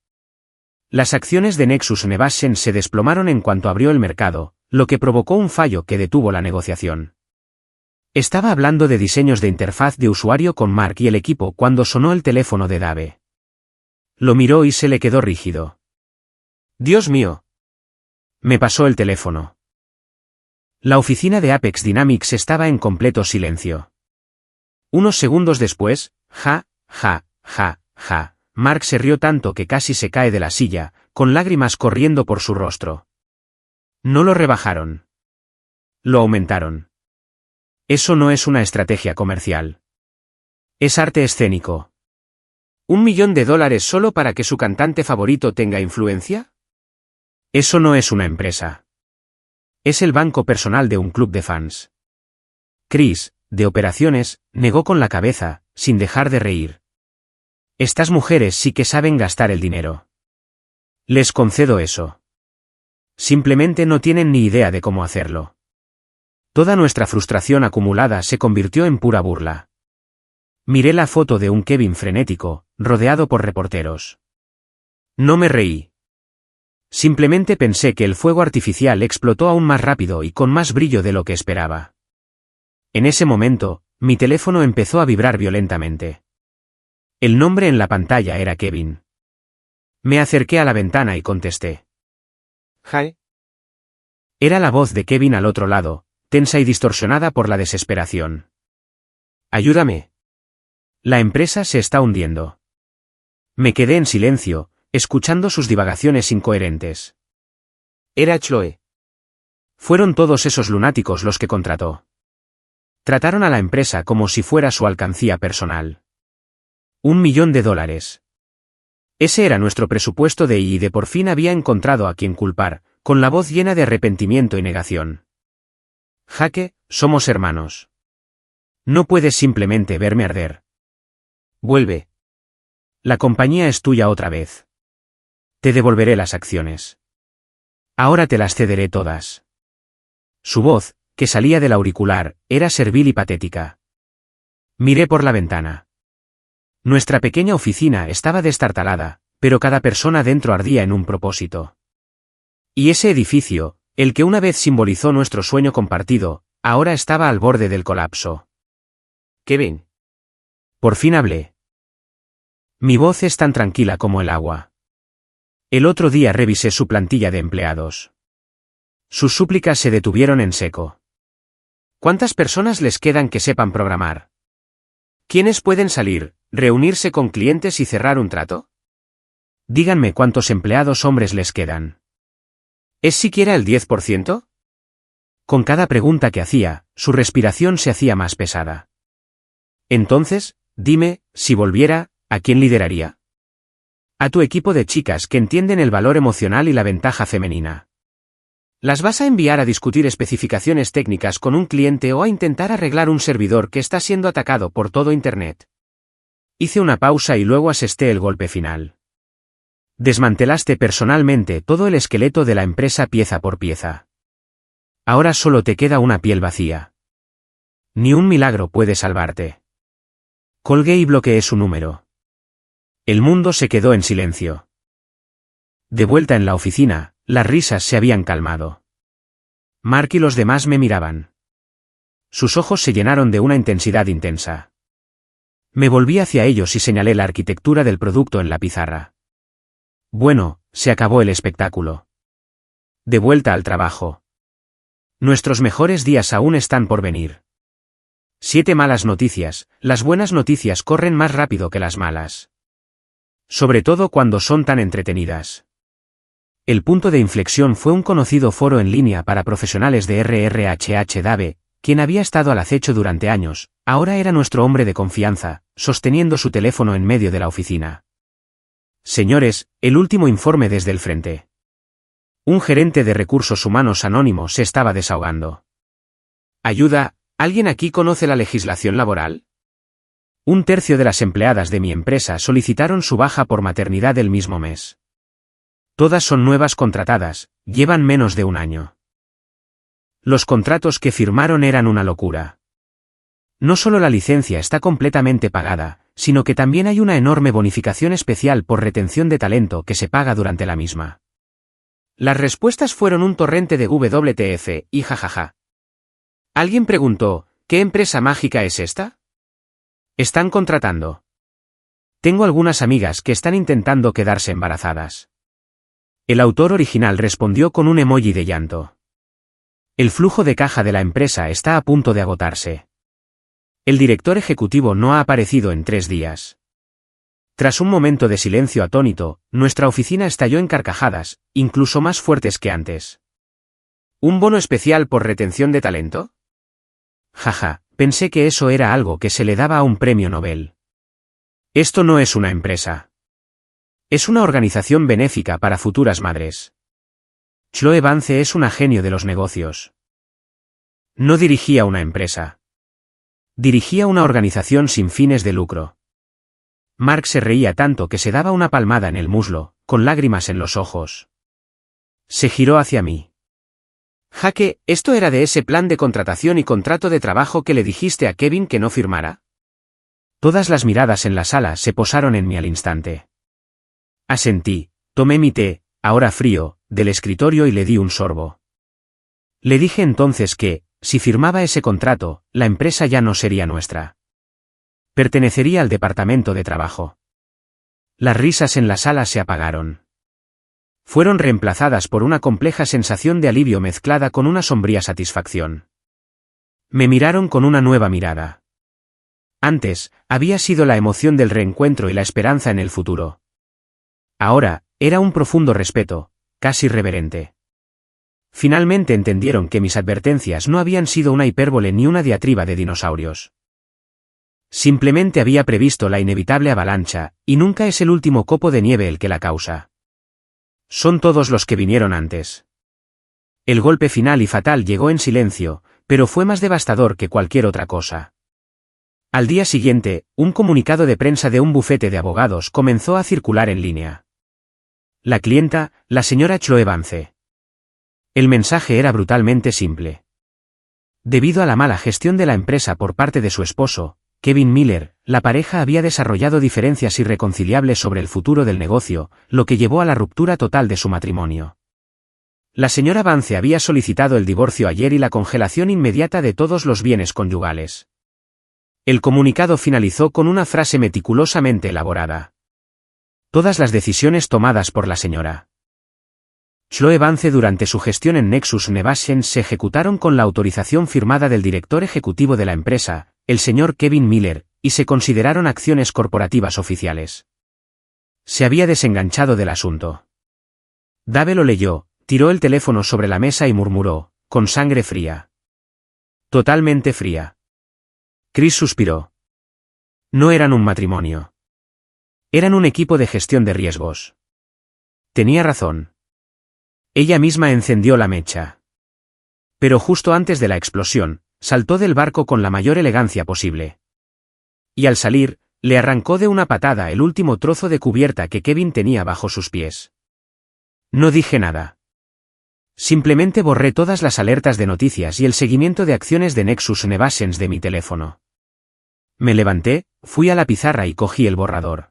Las acciones de Nexus Innovations se desplomaron en cuanto abrió el mercado, lo que provocó un fallo que detuvo la negociación. Estaba hablando de diseños de interfaz de usuario con Mark y el equipo cuando sonó el teléfono de Dave. Lo miró y se le quedó rígido. ¡Dios mío! Me pasó el teléfono. La oficina de Apex Dynamics estaba en completo silencio. Unos segundos después, ja, Mark se rió tanto que casi se cae de la silla, con lágrimas corriendo por su rostro. No lo rebajaron. Lo aumentaron. Eso no es una estrategia comercial. Es arte escénico. $1 millón solo para que su cantante favorito tenga influencia? Eso no es una empresa. Es el banco personal de un club de fans. Chris, de operaciones, negó con la cabeza, sin dejar de reír. Estas mujeres sí que saben gastar el dinero. Les concedo eso. Simplemente no tienen ni idea de cómo hacerlo. Toda nuestra frustración acumulada se convirtió en pura burla. Miré la foto de un Kevin frenético, rodeado por reporteros. No me reí. Simplemente pensé que el fuego artificial explotó aún más rápido y con más brillo de lo que esperaba. En ese momento, mi teléfono empezó a vibrar violentamente. El nombre en la pantalla era Kevin. Me acerqué a la ventana y contesté. Hi. Era la voz de Kevin al otro lado, tensa y distorsionada por la desesperación. Ayúdame. La empresa se está hundiendo. Me quedé en silencio, escuchando sus divagaciones incoherentes. Era Chloe. Fueron todos esos lunáticos los que contrató. Trataron a la empresa como si fuera su alcancía personal. $1 millón. Ese era nuestro presupuesto y de por fin había encontrado a quien culpar, con la voz llena de arrepentimiento y negación. Jake, somos hermanos. No puedes simplemente verme arder. Vuelve. La compañía es tuya otra vez. Te devolveré las acciones. Ahora te las cederé todas. Su voz, que salía del auricular, era servil y patética. Miré por la ventana. Nuestra pequeña oficina estaba destartalada, pero cada persona dentro ardía en un propósito. Y ese edificio, el que una vez simbolizó nuestro sueño compartido, ahora estaba al borde del colapso. Kevin. Por fin hablé. Mi voz es tan tranquila como el agua. El otro día revisé su plantilla de empleados. Sus súplicas se detuvieron en seco. ¿Cuántas personas les quedan que sepan programar? ¿Quiénes pueden salir, reunirse con clientes y cerrar un trato? Díganme cuántos empleados hombres les quedan. ¿Es siquiera el 10%? Con cada pregunta que hacía, su respiración se hacía más pesada. Entonces, dime, si volviera, ¿a quién lideraría? A tu equipo de chicas que entienden el valor emocional y la ventaja femenina. ¿Las vas a enviar a discutir especificaciones técnicas con un cliente o a intentar arreglar un servidor que está siendo atacado por todo Internet? Hice una pausa y luego asesté el golpe final. Desmantelaste personalmente todo el esqueleto de la empresa pieza por pieza. Ahora solo te queda una piel vacía. Ni un milagro puede salvarte. Colgué y bloqueé su número. El mundo se quedó en silencio. De vuelta en la oficina, las risas se habían calmado. Mark y los demás me miraban. Sus ojos se llenaron de una intensidad intensa. Me volví hacia ellos y señalé la arquitectura del producto en la pizarra. Bueno, se acabó el espectáculo. De vuelta al trabajo. Nuestros mejores días aún están por venir. 7 malas noticias, las buenas noticias corren más rápido que las malas. Sobre todo cuando son tan entretenidas. El punto de inflexión fue un conocido foro en línea para profesionales de RRHH-DAVE, quien había estado al acecho durante años, ahora era nuestro hombre de confianza, sosteniendo su teléfono en medio de la oficina. Señores, el último informe desde el frente. Un gerente de recursos humanos anónimo se estaba desahogando. Ayuda, ¿alguien aquí conoce la legislación laboral? 1/3 de las empleadas de mi empresa solicitaron su baja por maternidad el mismo mes. Todas son nuevas contratadas, llevan menos de un año. Los contratos que firmaron eran una locura. No solo la licencia está completamente pagada, sino que también hay una enorme bonificación especial por retención de talento que se paga durante la misma. Las respuestas fueron un torrente de WTF y jajaja. Alguien preguntó, ¿qué empresa mágica es esta? Están contratando. Tengo algunas amigas que están intentando quedarse embarazadas. El autor original respondió con un emoji de llanto. El flujo de caja de la empresa está a punto de agotarse. El director ejecutivo no ha aparecido en 3 días. Tras un momento de silencio atónito, nuestra oficina estalló en carcajadas, incluso más fuertes que antes. ¿Un bono especial por retención de talento? Jaja, pensé que eso era algo que se le daba a un premio Nobel. Esto no es una empresa. Es una organización benéfica para futuras madres. Chloe Vance es un genio de los negocios. No dirigía una empresa. Dirigía una organización sin fines de lucro. Mark se reía tanto que se daba una palmada en el muslo, con lágrimas en los ojos. Se giró hacia mí. Jaque, ¿esto era de ese plan de contratación y contrato de trabajo que le dijiste a Kevin que no firmara? Todas las miradas en la sala se posaron en mí al instante. Asentí, tomé mi té, ahora frío, del escritorio y le di un sorbo. Le dije entonces que, si firmaba ese contrato, la empresa ya no sería nuestra. Pertenecería al departamento de trabajo. Las risas en la sala se apagaron. Fueron reemplazadas por una compleja sensación de alivio mezclada con una sombría satisfacción. Me miraron con una nueva mirada. Antes, había sido la emoción del reencuentro y la esperanza en el futuro. Ahora, era un profundo respeto, casi reverente. Finalmente entendieron que mis advertencias no habían sido una hipérbole ni una diatriba de dinosaurios. Simplemente había previsto la inevitable avalancha, y nunca es el último copo de nieve el que la causa. Son todos los que vinieron antes. El golpe final y fatal llegó en silencio, pero fue más devastador que cualquier otra cosa. Al día siguiente, un comunicado de prensa de un bufete de abogados comenzó a circular en línea. La clienta, la señora Chloe Vance. El mensaje era brutalmente simple. Debido a la mala gestión de la empresa por parte de su esposo, Kevin Miller, la pareja había desarrollado diferencias irreconciliables sobre el futuro del negocio, lo que llevó a la ruptura total de su matrimonio. La señora Vance había solicitado el divorcio ayer y la congelación inmediata de todos los bienes conyugales. El comunicado finalizó con una frase meticulosamente elaborada. Todas las decisiones tomadas por la señora Chloe Vance durante su gestión en Nexus Nevations se ejecutaron con la autorización firmada del director ejecutivo de la empresa, el señor Kevin Miller, y se consideraron acciones corporativas oficiales. Se había desenganchado del asunto. Dave lo leyó, tiró el teléfono sobre la mesa y murmuró, con sangre fría. Totalmente fría. Chris suspiró. No eran un matrimonio. Eran un equipo de gestión de riesgos. Tenía razón. Ella misma encendió la mecha. Pero justo antes de la explosión, saltó del barco con la mayor elegancia posible. Y al salir, le arrancó de una patada el último trozo de cubierta que Kevin tenía bajo sus pies. No dije nada. Simplemente borré todas las alertas de noticias y el seguimiento de acciones de Nexus Nevations de mi teléfono. Me levanté, fui a la pizarra y cogí el borrador.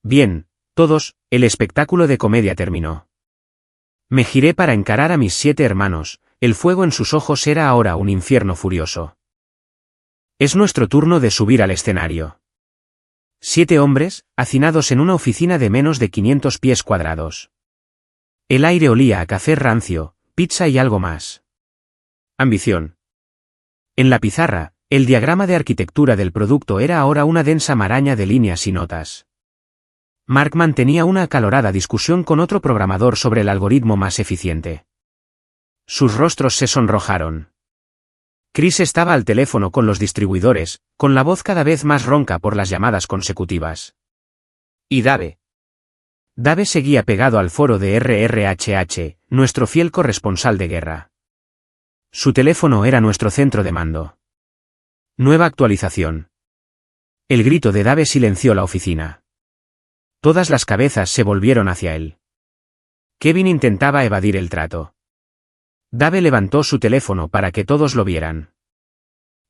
Bien, todos, el espectáculo de comedia terminó. Me giré para encarar a mis 7 hermanos, el fuego en sus ojos era ahora un infierno furioso. Es nuestro turno de subir al escenario. 7 hombres, hacinados en una oficina de menos de 500 pies cuadrados. El aire olía a café rancio, pizza y algo más. Ambición. En la pizarra, el diagrama de arquitectura del producto era ahora una densa maraña de líneas y notas. Mark mantenía una acalorada discusión con otro programador sobre el algoritmo más eficiente. Sus rostros se sonrojaron. Chris estaba al teléfono con los distribuidores, con la voz cada vez más ronca por las llamadas consecutivas. ¿Y Dave? Dave seguía pegado al foro de RRHH, nuestro fiel corresponsal de guerra. Su teléfono era nuestro centro de mando. Nueva actualización. El grito de Dave silenció la oficina. Todas las cabezas se volvieron hacia él. Kevin intentaba evadir el trato. Dave levantó su teléfono para que todos lo vieran.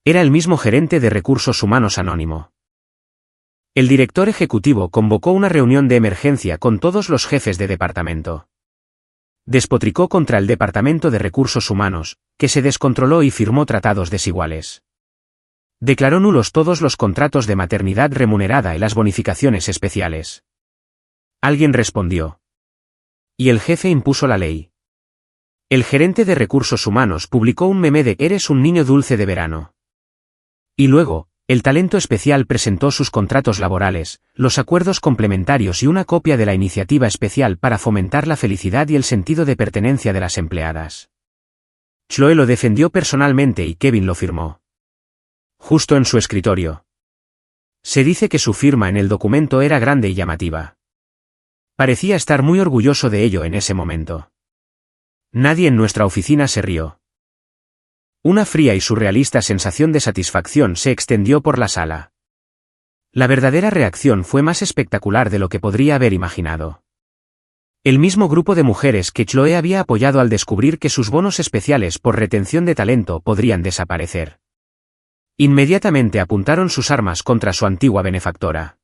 Era el mismo gerente de recursos humanos anónimo. El director ejecutivo convocó una reunión de emergencia con todos los jefes de departamento. Despotricó contra el departamento de recursos humanos, que se descontroló y firmó tratados desiguales. Declaró nulos todos los contratos de maternidad remunerada y las bonificaciones especiales. Alguien respondió. Y el jefe impuso la ley. El gerente de recursos humanos publicó un meme de "Eres un niño dulce de verano". Y luego, el talento especial presentó sus contratos laborales, los acuerdos complementarios y una copia de la iniciativa especial para fomentar la felicidad y el sentido de pertenencia de las empleadas. Chloe lo defendió personalmente y Kevin lo firmó. Justo en su escritorio. Se dice que su firma en el documento era grande y llamativa. Parecía estar muy orgulloso de ello en ese momento. Nadie en nuestra oficina se rió. Una fría y surrealista sensación de satisfacción se extendió por la sala. La verdadera reacción fue más espectacular de lo que podría haber imaginado. El mismo grupo de mujeres que Chloe había apoyado al descubrir que sus bonos especiales por retención de talento podrían desaparecer. Inmediatamente apuntaron sus armas contra su antigua benefactora.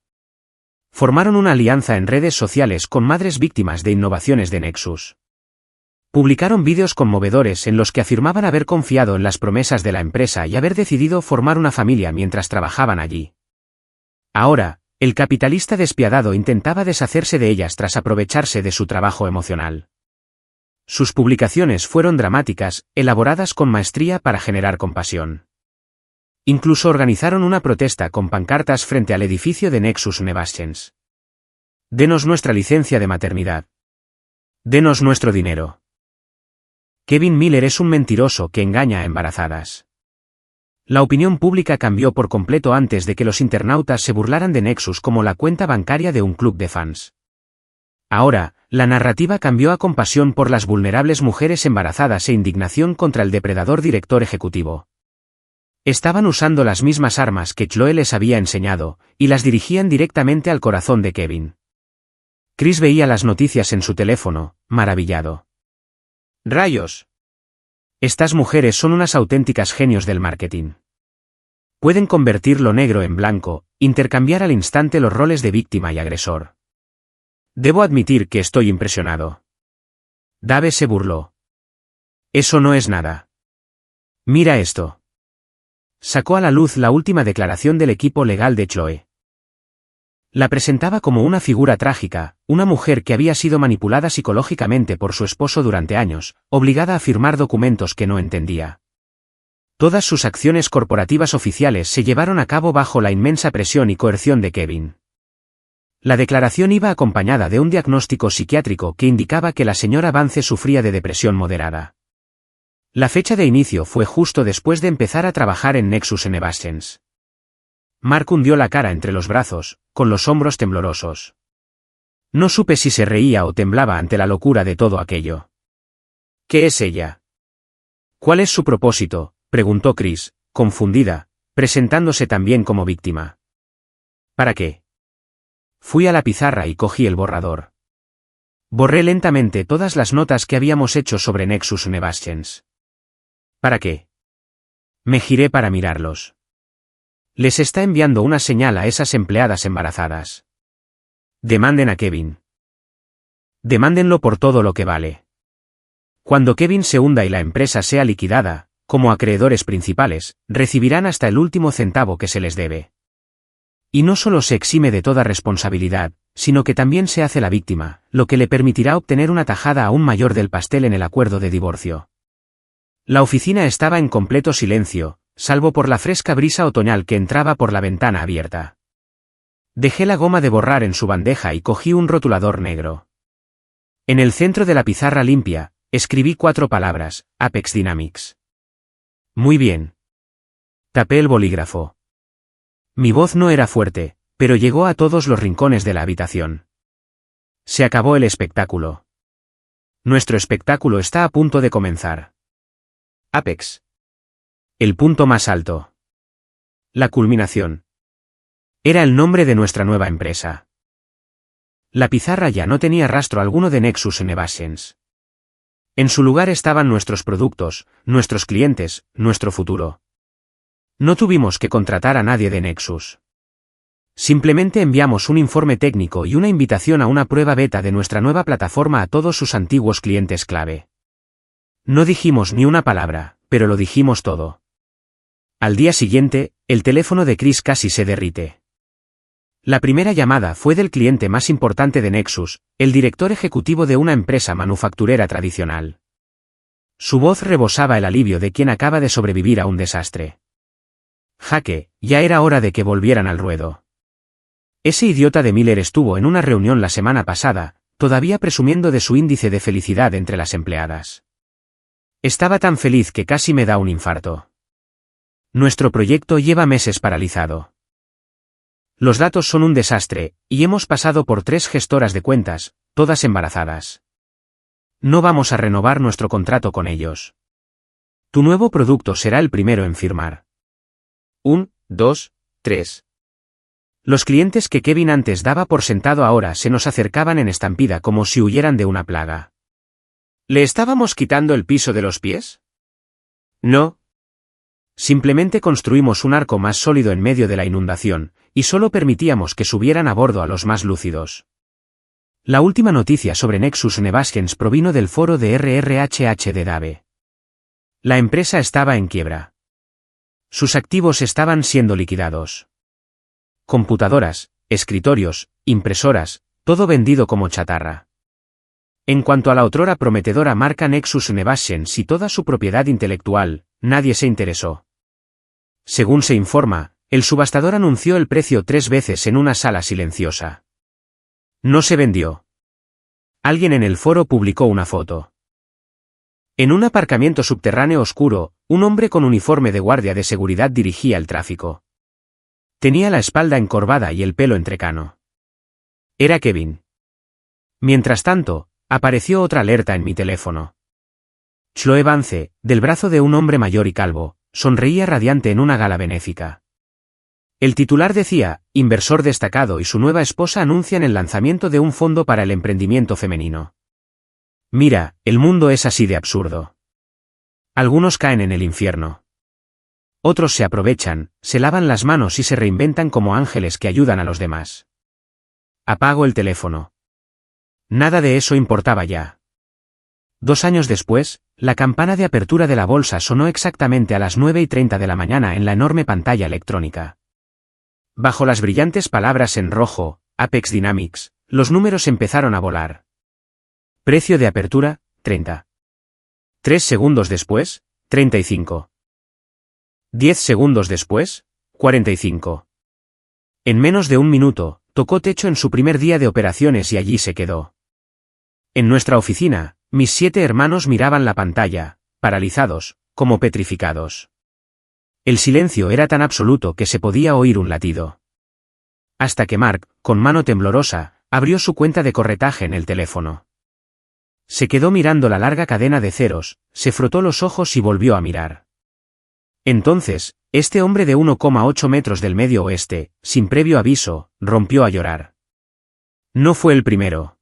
Formaron una alianza en redes sociales con madres víctimas de innovaciones de Nexus. Publicaron vídeos conmovedores en los que afirmaban haber confiado en las promesas de la empresa y haber decidido formar una familia mientras trabajaban allí. Ahora, el capitalista despiadado intentaba deshacerse de ellas tras aprovecharse de su trabajo emocional. Sus publicaciones fueron dramáticas, elaboradas con maestría para generar compasión. Incluso organizaron una protesta con pancartas frente al edificio de Nexus Nevations. Denos nuestra licencia de maternidad. Denos nuestro dinero. Kevin Miller es un mentiroso que engaña a embarazadas. La opinión pública cambió por completo antes de que los internautas se burlaran de Nexus como la cuenta bancaria de un club de fans. Ahora, la narrativa cambió a compasión por las vulnerables mujeres embarazadas e indignación contra el depredador director ejecutivo. Estaban usando las mismas armas que Chloe les había enseñado, y las dirigían directamente al corazón de Kevin. Chris veía las noticias en su teléfono, maravillado. ¡Rayos! Estas mujeres son unas auténticas genios del marketing. Pueden convertir lo negro en blanco, intercambiar al instante los roles de víctima y agresor. Debo admitir que estoy impresionado. Dave se burló. Eso no es nada. Mira esto. Sacó a la luz la última declaración del equipo legal de Chloe. La presentaba como una figura trágica, una mujer que había sido manipulada psicológicamente por su esposo durante años, obligada a firmar documentos que no entendía. Todas sus acciones corporativas oficiales se llevaron a cabo bajo la inmensa presión y coerción de Kevin. La declaración iba acompañada de un diagnóstico psiquiátrico que indicaba que la señora Vance sufría de depresión moderada. La fecha de inicio fue justo después de empezar a trabajar en Nexus Nevations. Mark hundió la cara entre los brazos, con los hombros temblorosos. No supe si se reía o temblaba ante la locura de todo aquello. ¿Qué es ella? ¿Cuál es su propósito?, preguntó Chris, confundida, presentándose también como víctima. ¿Para qué? Fui a la pizarra y cogí el borrador. Borré lentamente todas las notas que habíamos hecho sobre Nexus Nevations. ¿Para qué? Me giré para mirarlos. Les está enviando una señal a esas empleadas embarazadas. Demanden a Kevin. Demándenlo por todo lo que vale. Cuando Kevin se hunda y la empresa sea liquidada, como acreedores principales, recibirán hasta el último centavo que se les debe. Y no solo se exime de toda responsabilidad, sino que también se hace la víctima, lo que le permitirá obtener una tajada aún mayor del pastel en el acuerdo de divorcio. La oficina estaba en completo silencio, salvo por la fresca brisa otoñal que entraba por la ventana abierta. Dejé la goma de borrar en su bandeja y cogí un rotulador negro. En el centro de la pizarra limpia, escribí 4 palabras: Apex Dynamics. Muy bien. Tapé el bolígrafo. Mi voz no era fuerte, pero llegó a todos los rincones de la habitación. Se acabó el espectáculo. Nuestro espectáculo está a punto de comenzar. Apex. El punto más alto. La culminación. Era el nombre de nuestra nueva empresa. La pizarra ya no tenía rastro alguno de Nexus Nevations. En su lugar estaban nuestros productos, nuestros clientes, nuestro futuro. No tuvimos que contratar a nadie de Nexus. Simplemente enviamos un informe técnico y una invitación a una prueba beta de nuestra nueva plataforma a todos sus antiguos clientes clave. No dijimos ni una palabra, pero lo dijimos todo. Al día siguiente, el teléfono de Chris casi se derrite. La primera llamada fue del cliente más importante de Nexus, el director ejecutivo de una empresa manufacturera tradicional. Su voz rebosaba el alivio de quien acaba de sobrevivir a un desastre. Jaque, ya era hora de que volvieran al ruedo. Ese idiota de Miller estuvo en una reunión la semana pasada, todavía presumiendo de su índice de felicidad entre las empleadas. Estaba tan feliz que casi me da un infarto. Nuestro proyecto lleva meses paralizado. Los datos son un desastre, y hemos pasado por 3 gestoras de cuentas, todas embarazadas. No vamos a renovar nuestro contrato con ellos. Tu nuevo producto será el primero en firmar. 1, 2, 3. Los clientes que Kevin antes daba por sentado ahora se nos acercaban en estampida como si huyeran de una plaga. ¿Le estábamos quitando el piso de los pies? No. Simplemente construimos un arco más sólido en medio de la inundación, y solo permitíamos que subieran a bordo a los más lúcidos. La última noticia sobre Nexus Nevations provino del foro de RRHH de Dave. La empresa estaba en quiebra. Sus activos estaban siendo liquidados. Computadoras, escritorios, impresoras, todo vendido como chatarra. En cuanto a la otrora prometedora marca Nexus Nevations y toda su propiedad intelectual, nadie se interesó. Según se informa, el subastador anunció el precio 3 veces en una sala silenciosa. No se vendió. Alguien en el foro publicó una foto. En un aparcamiento subterráneo oscuro, un hombre con uniforme de guardia de seguridad dirigía el tráfico. Tenía la espalda encorvada y el pelo entrecano. Era Kevin. Mientras tanto, apareció otra alerta en mi teléfono. Chloe Vance, del brazo de un hombre mayor y calvo, sonreía radiante en una gala benéfica. El titular decía, inversor destacado y su nueva esposa anuncian el lanzamiento de un fondo para el emprendimiento femenino. Mira, el mundo es así de absurdo. Algunos caen en el infierno. Otros se aprovechan, se lavan las manos y se reinventan como ángeles que ayudan a los demás. Apago el teléfono. Nada de eso importaba ya. 2 años después, la campana de apertura de la bolsa sonó exactamente a las 9:30 de la mañana en la enorme pantalla electrónica. Bajo las brillantes palabras en rojo, Apex Dynamics, los números empezaron a volar. Precio de apertura, 30. 3 segundos después, 35. 10 segundos después, 45. En menos de un minuto, tocó techo en su primer día de operaciones y allí se quedó. En nuestra oficina, mis 7 hermanos miraban la pantalla, paralizados, como petrificados. El silencio era tan absoluto que se podía oír un latido. Hasta que Mark, con mano temblorosa, abrió su cuenta de corretaje en el teléfono. Se quedó mirando la larga cadena de ceros, se frotó los ojos y volvió a mirar. Entonces, este hombre de 1,8 metros del Medio Oeste, sin previo aviso, rompió a llorar. No fue el primero.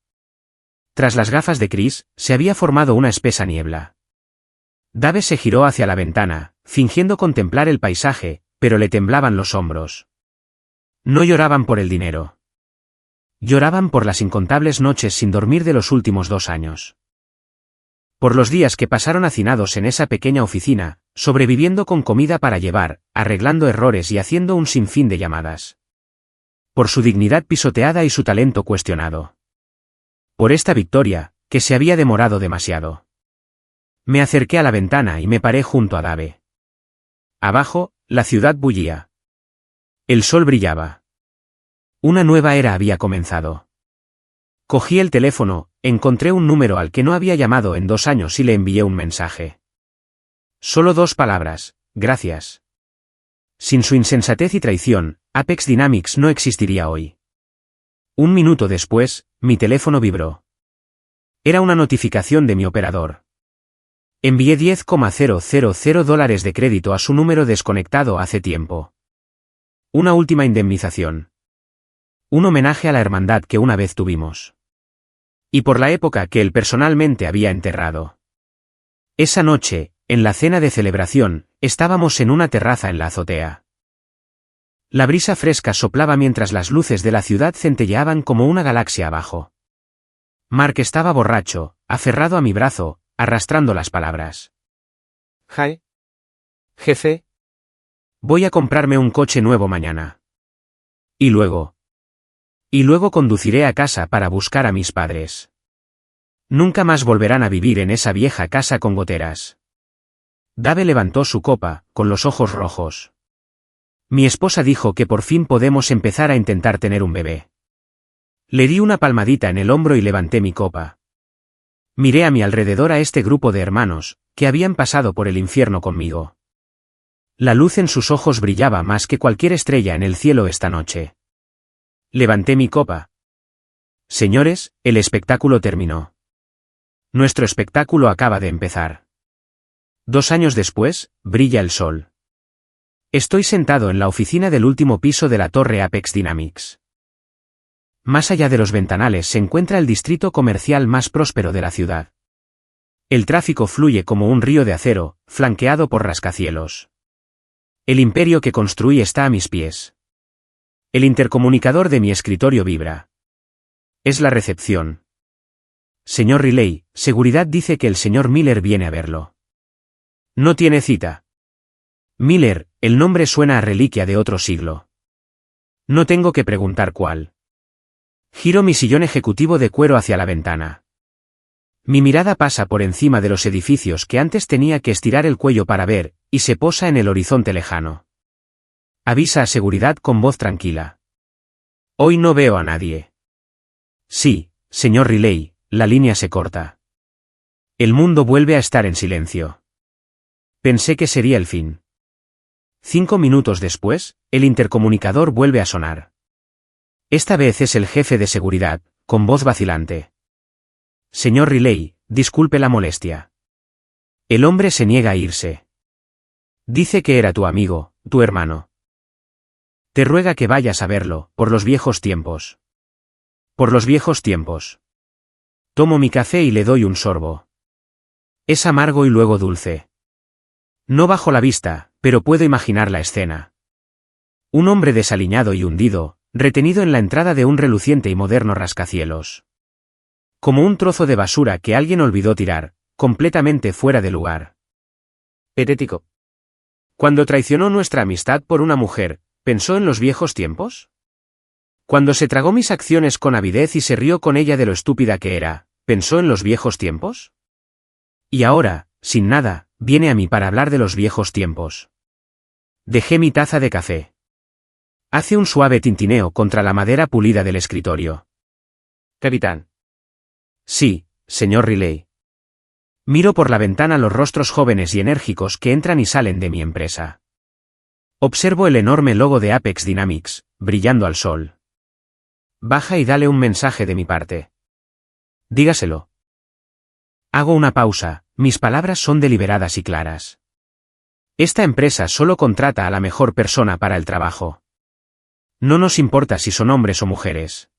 Tras las gafas de Chris, se había formado una espesa niebla. Dave se giró hacia la ventana, fingiendo contemplar el paisaje, pero le temblaban los hombros. No lloraban por el dinero. Lloraban por las incontables noches sin dormir de los últimos 2 años. Por los días que pasaron hacinados en esa pequeña oficina, sobreviviendo con comida para llevar, arreglando errores y haciendo un sinfín de llamadas. Por su dignidad pisoteada y su talento cuestionado. Por esta victoria, que se había demorado demasiado. Me acerqué a la ventana y me paré junto a Dave. Abajo, la ciudad bullía. El sol brillaba. Una nueva era había comenzado. Cogí el teléfono, encontré un número al que no había llamado en 2 años y le envié un mensaje. Solo 2 palabras, gracias. Sin su insensatez y traición, Apex Dynamics no existiría hoy. 1 minuto después, mi teléfono vibró. Era una notificación de mi operador. Envié $10,000 de crédito a su número desconectado hace tiempo. Una última indemnización. Un homenaje a la hermandad que una vez tuvimos. Y por la época que él personalmente había enterrado. Esa noche, en la cena de celebración, estábamos en una terraza en la azotea. La brisa fresca soplaba mientras las luces de la ciudad centelleaban como una galaxia abajo. Mark estaba borracho, aferrado a mi brazo, arrastrando las palabras. Jae. Jefe. Voy a comprarme un coche nuevo mañana. Y luego conduciré a casa para buscar a mis padres. Nunca más volverán a vivir en esa vieja casa con goteras. Dave levantó su copa, con los ojos rojos. Mi esposa dijo que por fin podemos empezar a intentar tener un bebé. Le di una palmadita en el hombro y levanté mi copa. Miré a mi alrededor a este grupo de hermanos, que habían pasado por el infierno conmigo. La luz en sus ojos brillaba más que cualquier estrella en el cielo esta noche. Levanté mi copa. Señores, el espectáculo terminó. Nuestro espectáculo acaba de empezar. 2 años después, brilla el sol. Estoy sentado en la oficina del último piso de la torre Apex Dynamics. Más allá de los ventanales se encuentra el distrito comercial más próspero de la ciudad. El tráfico fluye como un río de acero, flanqueado por rascacielos. El imperio que construí está a mis pies. El intercomunicador de mi escritorio vibra. Es la recepción. Señor Riley, seguridad dice que el señor Miller viene a verlo. No tiene cita. Miller, el nombre suena a reliquia de otro siglo. No tengo que preguntar cuál. Giro mi sillón ejecutivo de cuero hacia la ventana. Mi mirada pasa por encima de los edificios que antes tenía que estirar el cuello para ver, y se posa en el horizonte lejano. Avisa a seguridad con voz tranquila. Hoy no veo a nadie. Sí, señor Riley, la línea se corta. El mundo vuelve a estar en silencio. Pensé que sería el fin. 5 minutos después, el intercomunicador vuelve a sonar. Esta vez es el jefe de seguridad, con voz vacilante. Señor Riley, disculpe la molestia. El hombre se niega a irse. Dice que era tu amigo, tu hermano. Te ruega que vayas a verlo, por los viejos tiempos. Por los viejos tiempos. Tomo mi café y le doy un sorbo. Es amargo y luego dulce. No bajo la vista, pero puedo imaginar la escena. Un hombre desaliñado y hundido, retenido en la entrada de un reluciente y moderno rascacielos. Como un trozo de basura que alguien olvidó tirar, completamente fuera de lugar. Herético. Cuando traicionó nuestra amistad por una mujer, ¿pensó en los viejos tiempos? Cuando se tragó mis acciones con avidez y se rió con ella de lo estúpida que era, ¿pensó en los viejos tiempos? Y ahora, sin nada, viene a mí para hablar de los viejos tiempos. Dejé mi taza de café. Hace un suave tintineo contra la madera pulida del escritorio. Capitán. Sí, señor Riley. Miro por la ventana los rostros jóvenes y enérgicos que entran y salen de mi empresa. Observo el enorme logo de Apex Dynamics, brillando al sol. Baja y dale un mensaje de mi parte. Dígaselo. Hago una pausa, mis palabras son deliberadas y claras. Esta empresa solo contrata a la mejor persona para el trabajo. No nos importa si son hombres o mujeres.